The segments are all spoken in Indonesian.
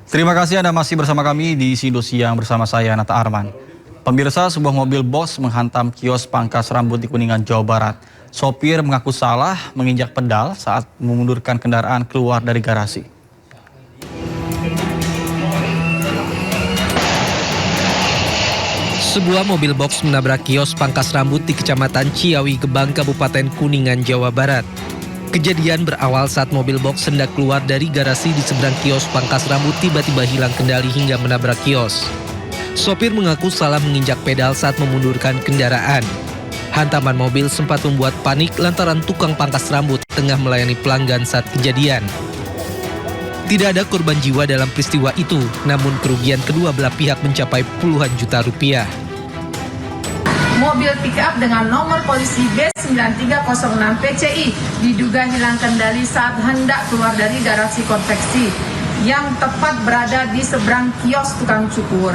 Terima kasih Anda masih bersama kami di Sido Siang bersama saya Nata Arman. Pemirsa, sebuah mobil bos menghantam kios pangkas rambut di Kuningan, Jawa Barat. Sopir mengaku salah menginjak pedal saat memundurkan kendaraan keluar dari garasi. Sebuah mobil box menabrak kios pangkas rambut di Kecamatan Ciawi Gebang, Kabupaten Kuningan, Jawa Barat. Kejadian berawal saat mobil box hendak keluar dari garasi di seberang kios pangkas rambut tiba-tiba hilang kendali hingga menabrak kios. Sopir mengaku salah menginjak pedal saat memundurkan kendaraan. Hantaman mobil sempat membuat panik lantaran tukang pangkas rambut tengah melayani pelanggan saat kejadian. Tidak ada korban jiwa dalam peristiwa itu, namun kerugian kedua belah pihak mencapai puluhan juta rupiah. Mobil pick-up dengan nomor polisi B9306 PCI diduga hilang kendali saat hendak keluar dari garasi konveksi yang tepat berada di seberang kios tukang cukur.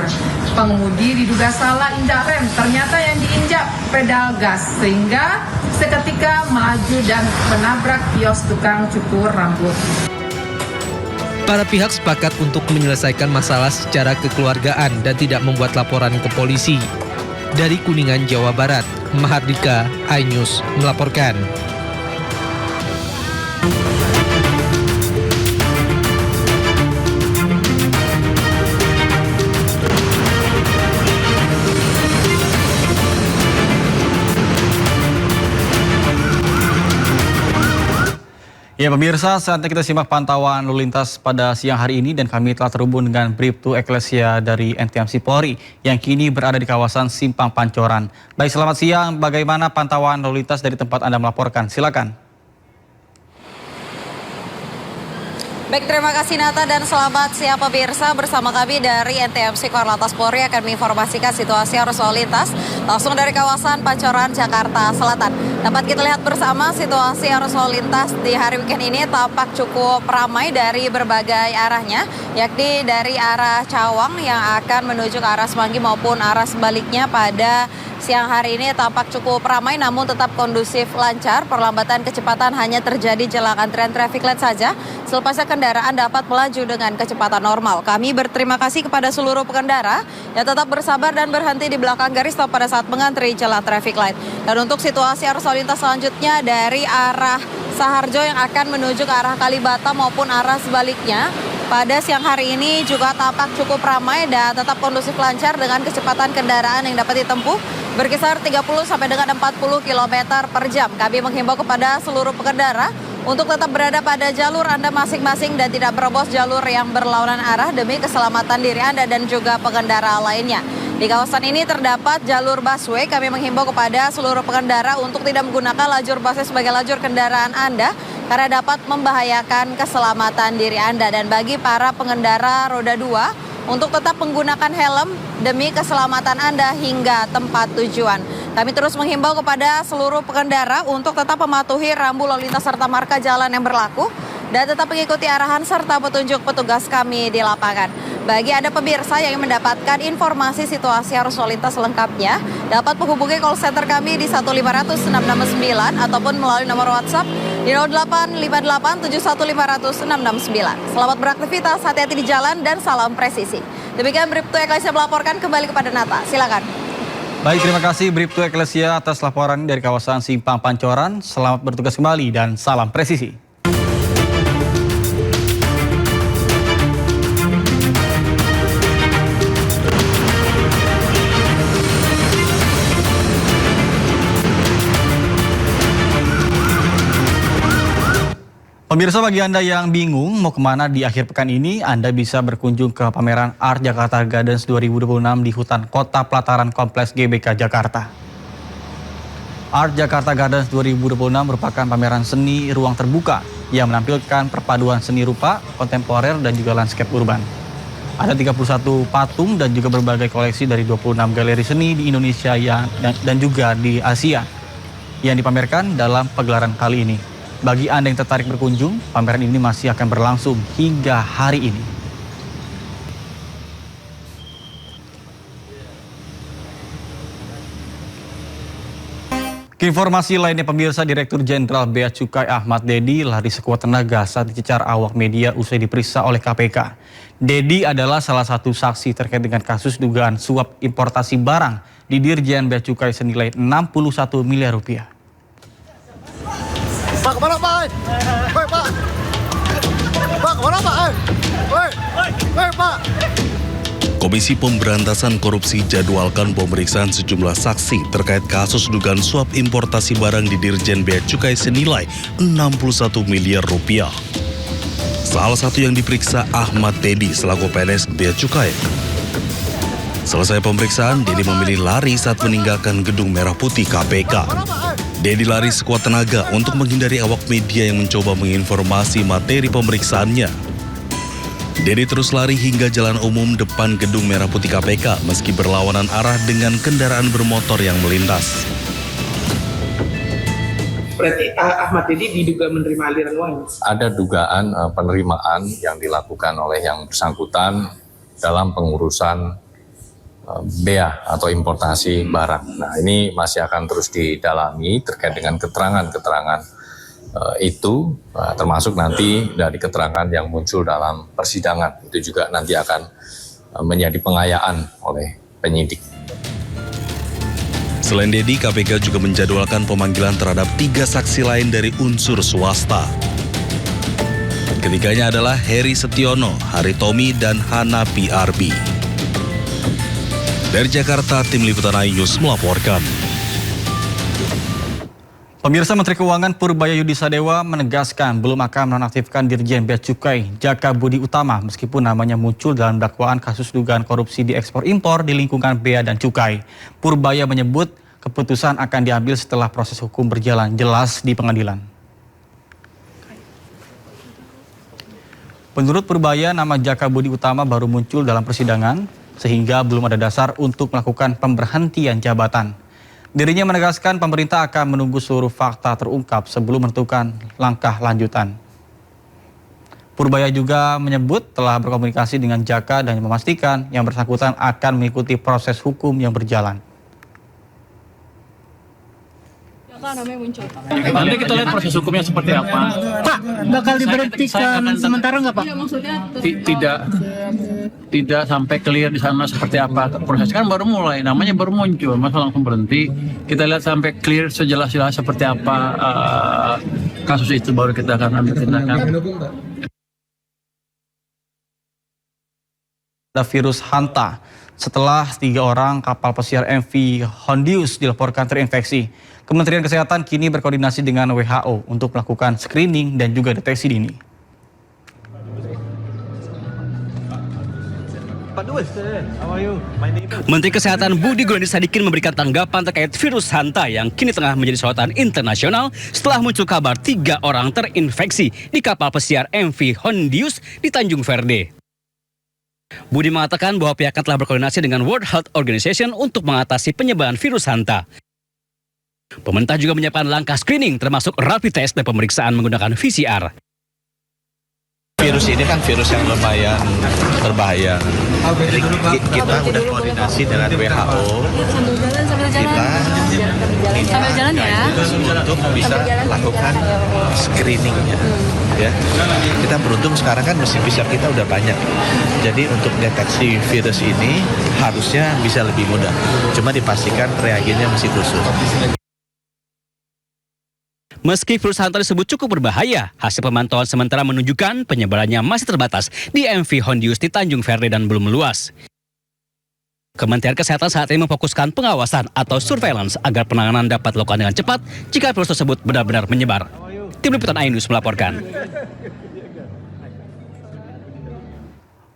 Pengemudi diduga salah injak rem, ternyata yang diinjak pedal gas sehingga seketika melaju dan menabrak kios tukang cukur rambut. Para pihak sepakat untuk menyelesaikan masalah secara kekeluargaan dan tidak membuat laporan ke polisi. Dari Kuningan, Jawa Barat, Mahardika, iNews melaporkan. Ya pemirsa, saatnya kita simak pantauan lalu lintas pada siang hari ini dan kami telah terhubung dengan Bribtu Eklesia dari NTMC Polri yang kini berada di kawasan Simpang Pancoran. Baik, selamat siang. Bagaimana pantauan lalu lintas dari tempat Anda melaporkan? Silakan. Baik, terima kasih Nata dan selamat siang pemirsa. Bersama kami dari NTMC Korlantas Polri akan menginformasikan situasi arus lalu lintas langsung dari kawasan Pancoran, Jakarta Selatan. Dapat kita lihat bersama situasi arus lalu lintas di hari weekend ini tampak cukup ramai dari berbagai arahnya, yakni dari arah Cawang yang akan menuju ke arah Semanggi maupun arah sebaliknya pada siang hari ini tampak cukup ramai namun tetap kondusif lancar. Perlambatan kecepatan hanya terjadi jelang antrian traffic light saja. Selepasnya kendaraan dapat melaju dengan kecepatan normal. Kami berterima kasih kepada seluruh pengendara yang tetap bersabar dan berhenti di belakang garis stop pada saat mengantri jelang traffic light. Dan untuk situasi arus lalu lintas selanjutnya dari arah Saharjo yang akan menuju ke arah Kalibata maupun arah sebaliknya pada siang hari ini juga tampak cukup ramai dan tetap kondusif lancar dengan kecepatan kendaraan yang dapat ditempuh berkisar 30 sampai dengan 40 km per jam. Kami menghimbau kepada seluruh pengendara untuk tetap berada pada jalur Anda masing-masing dan tidak berobos jalur yang berlawanan arah demi keselamatan diri Anda dan juga pengendara lainnya. Di kawasan ini terdapat jalur busway. Kami menghimbau kepada seluruh pengendara untuk tidak menggunakan lajur busway sebagai lajur kendaraan Anda karena dapat membahayakan keselamatan diri Anda. Dan bagi para pengendara roda 2 untuk tetap menggunakan helm demi keselamatan Anda hingga tempat tujuan. Kami terus menghimbau kepada seluruh pengendara untuk tetap mematuhi rambu lalu lintas serta marka jalan yang berlaku dan tetap mengikuti arahan serta petunjuk petugas kami di lapangan. Bagi Anda pemirsa yang mendapatkan informasi situasi arus lalu lintas selengkapnya, dapat menghubungi call center kami di 15669 ataupun melalui nomor WhatsApp di 085871500669. Selamat beraktivitas, hati-hati di jalan dan salam presisi. Demikian Bribtu Eklesia melaporkan, kembali kepada Nata. Silakan. Baik, terima kasih Bribtu Eklesia atas laporan dari kawasan Simpang Pancoran. Selamat bertugas kembali dan salam presisi. Pemirsa, bagi Anda yang bingung mau kemana di akhir pekan ini, Anda bisa berkunjung ke pameran Art Jakarta Gardens 2026 di Hutan Kota Pelataran Kompleks GBK Jakarta. Art Jakarta Gardens 2026 merupakan pameran seni ruang terbuka yang menampilkan perpaduan seni rupa, kontemporer, dan juga landscape urban. Ada 31 patung dan juga berbagai koleksi dari 26 galeri seni di Indonesia dan juga di Asia yang dipamerkan dalam pegelaran kali ini. Bagi Anda yang tertarik berkunjung, pameran ini masih akan berlangsung hingga hari ini. Keinformasi lainnya pemirsa, Direktur Jenderal Bea Cukai Ahmad Dedi lari sekuat tenaga saat dicecar awak media usai diperiksa oleh KPK. Dedi adalah salah satu saksi terkait dengan kasus dugaan suap importasi barang di Dirjen Bea Cukai senilai 61 miliar rupiah. Pak, kemana Pak? Woi Pak! Pak, kemana Pak? Woi Pak! Komisi Pemberantasan Korupsi jadwalkan pemeriksaan sejumlah saksi terkait kasus dugaan suap importasi barang di Dirjen Bea Cukai senilai 61 miliar rupiah. Salah satu yang diperiksa Ahmad Dedi selaku PNS Bea Cukai. Selesai pemeriksaan, Dedi memilih lari saat meninggalkan gedung merah putih KPK. Dedi lari sekuat tenaga untuk menghindari awak media yang mencoba menginformasi materi pemeriksaannya. Dedi terus lari hingga jalan umum depan gedung merah putih KPK meski berlawanan arah dengan kendaraan bermotor yang melintas. Berarti Ahmad Dedi diduga menerima aliran uang? Ada dugaan penerimaan yang dilakukan oleh yang bersangkutan dalam pengurusan bea atau importasi barang. Nah, ini masih akan terus didalami terkait dengan keterangan-keterangan itu, termasuk nanti dari keterangan yang muncul dalam persidangan. Itu juga nanti akan menjadi pengayaan oleh penyidik. Selain Dedi, KPK juga menjadwalkan pemanggilan terhadap 3 saksi lain dari unsur swasta. Ketiganya adalah Heri Setiono, Haritomi, dan Hana PRB. Dari Jakarta, Tim Liputan iNews melaporkan. Pemirsa, Menteri Keuangan Purbaya Yudisadewa menegaskan belum akan menonaktifkan Dirjen Bea Cukai Jaka Budi Utama meskipun namanya muncul dalam dakwaan kasus dugaan korupsi di ekspor impor di lingkungan Bea dan Cukai. Purbaya menyebut keputusan akan diambil setelah proses hukum berjalan jelas di pengadilan. Menurut Purbaya, nama Jaka Budi Utama baru muncul dalam persidangan sehingga belum ada dasar untuk melakukan pemberhentian jabatan. Dirinya menegaskan pemerintah akan menunggu seluruh fakta terungkap sebelum menentukan langkah lanjutan. Purbaya juga menyebut telah berkomunikasi dengan Jaka dan memastikan yang bersangkutan akan mengikuti proses hukum yang berjalan. Namanya muncul. Nanti kita lihat proses hukumnya seperti apa. Pak, bakal diberhentikan sementara nggak Pak? Tidak sampai clear di sana seperti apa. Proses kan baru mulai, namanya baru muncul, masa langsung berhenti. Kita lihat sampai clear sejelas-jelas seperti apa kasus itu, baru kita akan ambil tindakan. Ada virus Hanta setelah 3 orang kapal pesiar MV Hondius dilaporkan terinfeksi. Kementerian Kesehatan kini berkoordinasi dengan WHO untuk melakukan screening dan juga deteksi dini. Menteri Kesehatan Budi Gunadisadikin memberikan tanggapan terkait virus Hanta yang kini tengah menjadi sorotan internasional setelah muncul kabar 3 orang terinfeksi di kapal pesiar MV Hondius di Tanjung Verde. Budi mengatakan bahwa pihaknya telah berkoordinasi dengan World Health Organization untuk mengatasi penyebaran virus Hanta. Pemerintah juga menyiapkan langkah screening termasuk rapid test dan pemeriksaan menggunakan VCR. Virus ini kan virus yang lumayan berbahaya. Jadi kita udah koordinasi dengan WHO. Kita untuk bisa lakukan screeningnya. Ya, kita beruntung sekarang kan mesin PCR kita udah banyak. Jadi untuk deteksi virus ini harusnya bisa lebih mudah. Cuma dipastikan reagennya masih khusus. Meski virus Hanta disebut cukup berbahaya, hasil pemantauan sementara menunjukkan penyebarannya masih terbatas di MV Hondius di Tanjung Verde dan belum meluas. Kementerian Kesehatan saat ini memfokuskan pengawasan atau surveillance agar penanganan dapat dilakukan dengan cepat jika virus tersebut benar-benar menyebar. Tim Liputan iNews melaporkan.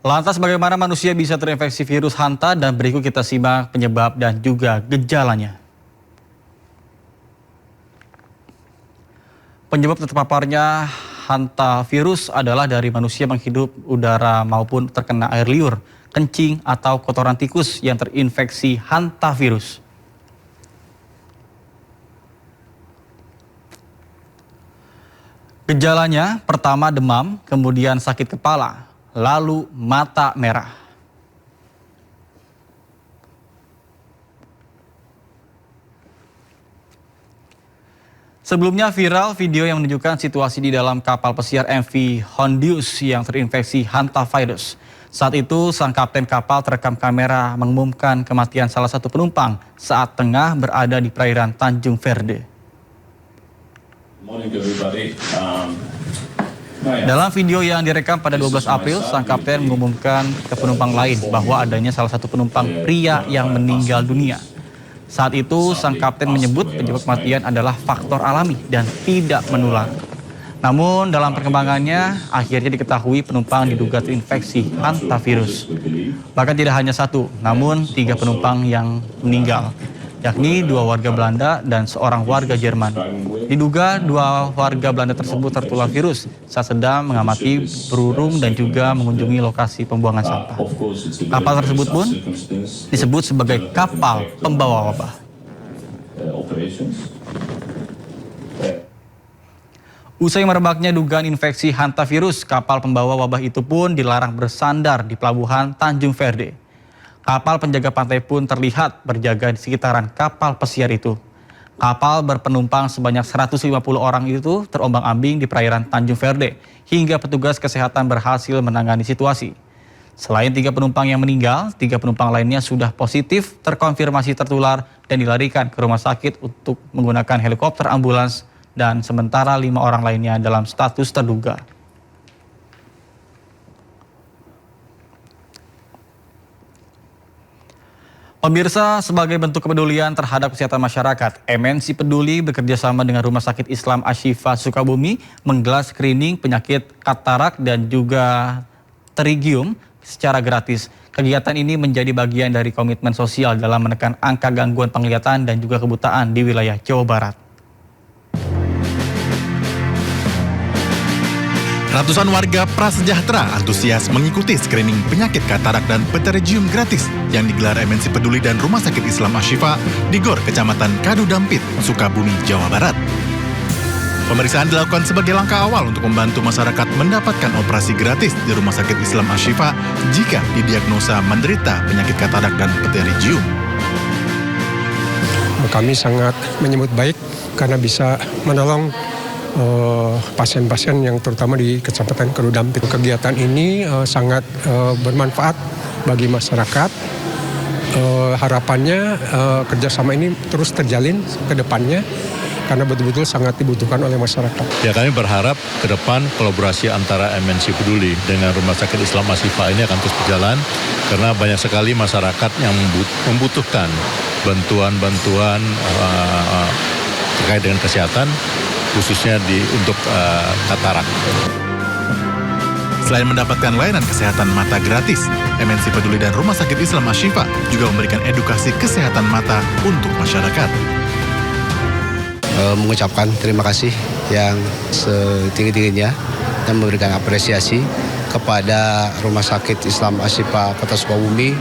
Lantas bagaimana manusia bisa terinfeksi virus Hanta, dan berikut kita simak penyebab dan juga gejalanya. Penyebab terpaparnya Hanta virus adalah dari manusia menghirup udara maupun terkena air liur, kencing atau kotoran tikus yang terinfeksi Hanta virus. Gejalanya pertama demam, kemudian sakit kepala, lalu mata merah. Sebelumnya viral video yang menunjukkan situasi di dalam kapal pesiar MV Hondius yang terinfeksi hantavirus. Saat itu sang kapten kapal terekam kamera mengumumkan kematian salah satu penumpang saat tengah berada di perairan Tanjung Verde. Dalam video yang direkam pada 12 April, sang kapten mengumumkan ke penumpang lain bahwa adanya salah satu penumpang pria yang meninggal dunia. Saat itu, sang kapten menyebut penyebab kematian adalah faktor alami dan tidak menular. Namun, dalam perkembangannya, akhirnya diketahui penumpang diduga terinfeksi hantavirus. Bahkan tidak hanya satu, namun 3 penumpang yang meninggal, yakni 2 warga Belanda dan seorang warga Jerman. Diduga 2 warga Belanda tersebut tertular virus saat sedang mengamati burung dan juga mengunjungi lokasi pembuangan sampah. Kapal tersebut pun disebut sebagai kapal pembawa wabah. Usai merebaknya dugaan infeksi hantavirus, kapal pembawa wabah itu pun dilarang bersandar di pelabuhan Tanjung Verde. Kapal penjaga pantai pun terlihat berjaga di sekitaran kapal pesiar itu. Kapal berpenumpang sebanyak 150 orang itu terombang-ambing di perairan Tanjung Verde hingga petugas kesehatan berhasil menangani situasi. Selain 3 penumpang yang meninggal, 3 penumpang lainnya sudah positif terkonfirmasi tertular dan dilarikan ke rumah sakit untuk menggunakan helikopter ambulans dan sementara 5 orang lainnya dalam status terduga. Pemirsa, sebagai bentuk kepedulian terhadap kesehatan masyarakat, MNC Peduli bekerjasama dengan Rumah Sakit Islam Ashifa Sukabumi menggelar screening penyakit katarak dan juga pterygium secara gratis. Kegiatan ini menjadi bagian dari komitmen sosial dalam menekan angka gangguan penglihatan dan juga kebutaan di wilayah Jawa Barat. Ratusan warga prasejahtera antusias mengikuti screening penyakit katarak dan pterygium gratis yang digelar MNC Peduli dan Rumah Sakit Islam Ashifa di Gor, Kecamatan Kadu Dampit, Sukabumi, Jawa Barat. Pemeriksaan dilakukan sebagai langkah awal untuk membantu masyarakat mendapatkan operasi gratis di Rumah Sakit Islam Ashifa jika didiagnosa menderita penyakit katarak dan pterygium. Kami sangat menyambut baik karena bisa menolong pasien-pasien yang terutama di Kecamatan Kadu Dampit. Kegiatan ini sangat bermanfaat bagi masyarakat. Harapannya kerjasama ini terus terjalin ke depannya karena betul-betul sangat dibutuhkan oleh masyarakat. Ya, kami berharap ke depan kolaborasi antara MNC Peduli dengan Rumah Sakit Islam Ashifa ini akan terus berjalan karena banyak sekali masyarakat yang membutuhkan bantuan-bantuan terkait dengan kesehatan, khususnya untuk katarak. Selain mendapatkan layanan kesehatan mata gratis, MNC Peduli dan Rumah Sakit Islam Ashifa juga memberikan edukasi kesehatan mata untuk masyarakat. Mengucapkan terima kasih yang setinggi-tingginya dan memberikan apresiasi kepada Rumah Sakit Islam Ashifa Kota Sukabumi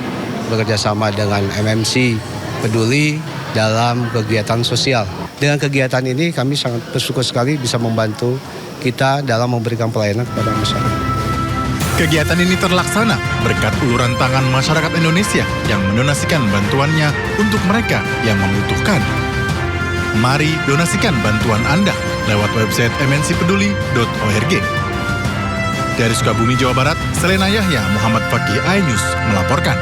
bekerjasama dengan MNC Peduli dalam kegiatan sosial. Dengan kegiatan ini kami sangat bersyukur sekali bisa membantu kita dalam memberikan pelayanan kepada masyarakat. Kegiatan ini terlaksana berkat uluran tangan masyarakat Indonesia yang mendonasikan bantuannya untuk mereka yang membutuhkan. Mari donasikan bantuan Anda lewat website mncpeduli.org. Dari Sukabumi, Jawa Barat, Selena Yahya, Muhammad Fakih, iNews melaporkan.